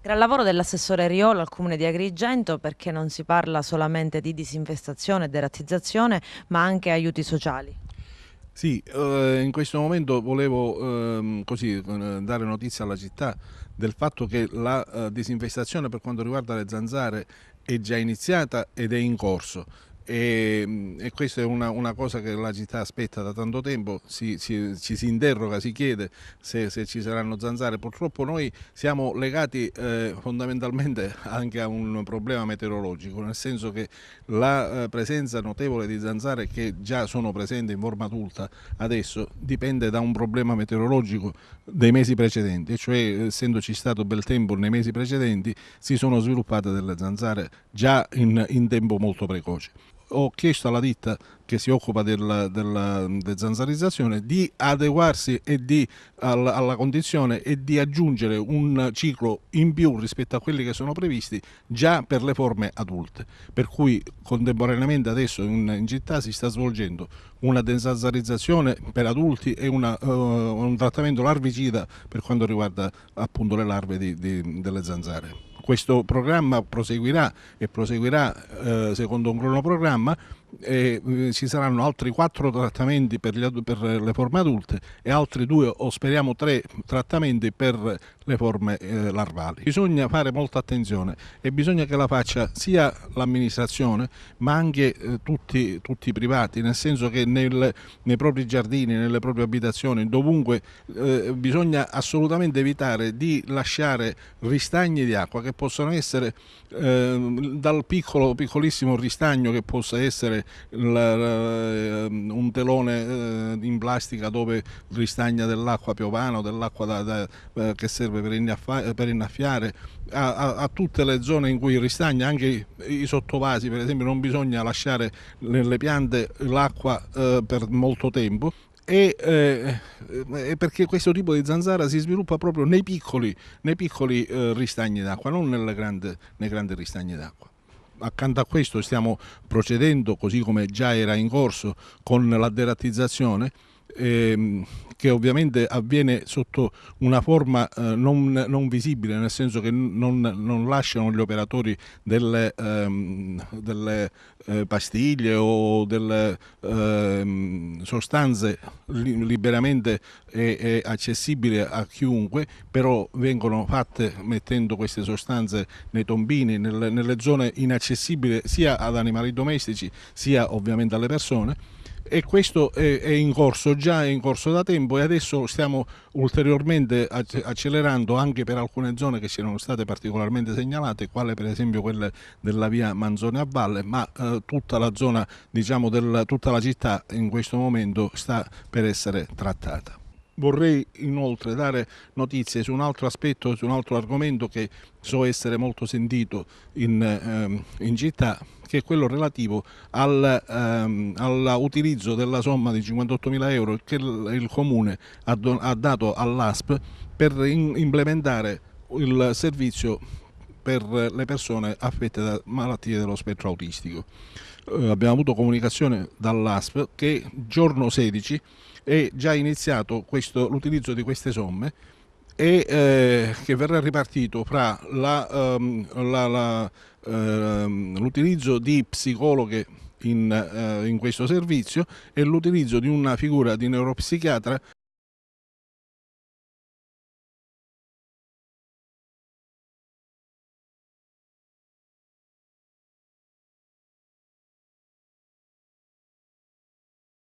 Gran lavoro dell'assessore Riola al comune di Agrigento, perché non si parla solamente di disinfestazione e derattizzazione, ma anche aiuti sociali. Sì, in questo momento volevo dare notizia alla città del fatto che la disinfestazione per quanto riguarda le zanzare è già iniziata ed è in corso. E questa è una cosa che la città aspetta da tanto tempo, ci si interroga, si chiede se ci saranno zanzare. Purtroppo noi siamo legati fondamentalmente anche a un problema meteorologico, nel senso che la presenza notevole di zanzare che già sono presenti in forma adulta adesso dipende da un problema meteorologico dei mesi precedenti, e cioè essendoci stato bel tempo nei mesi precedenti si sono sviluppate delle zanzare già in tempo molto precoce. Ho chiesto alla ditta che si occupa della zanzarizzazione di adeguarsi alla condizione e di aggiungere un ciclo in più rispetto a quelli che sono previsti già per le forme adulte, per cui contemporaneamente adesso in città si sta svolgendo una denzazzarizzazione per adulti e un trattamento larvicida per quanto riguarda appunto le larve delle zanzare. Questo programma proseguirà e proseguirà secondo un cronoprogramma e ci saranno altri 4 trattamenti per le forme adulte e altri 2 o speriamo 3 trattamenti per le forme larvali. Bisogna fare molta attenzione e bisogna che la faccia sia l'amministrazione ma anche tutti i privati, nel senso che nei propri giardini, nelle proprie abitazioni, dovunque bisogna assolutamente evitare di lasciare ristagni di acqua che possono essere dal piccolissimo ristagno che possa essere un telone in plastica dove ristagna dell'acqua piovana o dell'acqua che serve per innaffiare a tutte le zone in cui ristagna, anche i sottovasi per esempio, non bisogna lasciare nelle piante l'acqua per molto tempo. Perché questo tipo di zanzara si sviluppa proprio nei piccoli ristagni d'acqua, non nei grandi ristagni d'acqua. Accanto a questo stiamo procedendo, così come già era in corso, con la derattizzazione, che ovviamente avviene sotto una forma non visibile, nel senso che non lasciano gli operatori delle pastiglie o delle sostanze liberamente e accessibili a chiunque, però vengono fatte mettendo queste sostanze nei tombini, nelle zone inaccessibili sia ad animali domestici sia ovviamente alle persone. E questo è in corso, già è in corso da tempo, e adesso stiamo ulteriormente accelerando anche per alcune zone che c'erano state particolarmente segnalate, quale per esempio quelle della via Manzone a Valle, ma tutta la zona, diciamo, tutta la città in questo momento sta per essere trattata. Vorrei inoltre dare notizie su un altro aspetto, su un altro argomento che so essere molto sentito in città, che è quello relativo all'utilizzo della somma di 58.000 euro che il Comune ha dato all'ASP per implementare il servizio per le persone affette da malattie dello spettro autistico. Abbiamo avuto comunicazione dall'ASP che giorno 16 è già iniziato l'utilizzo di queste somme e che verrà ripartito fra l'utilizzo di psicologhe in questo servizio e l'utilizzo di una figura di neuropsichiatra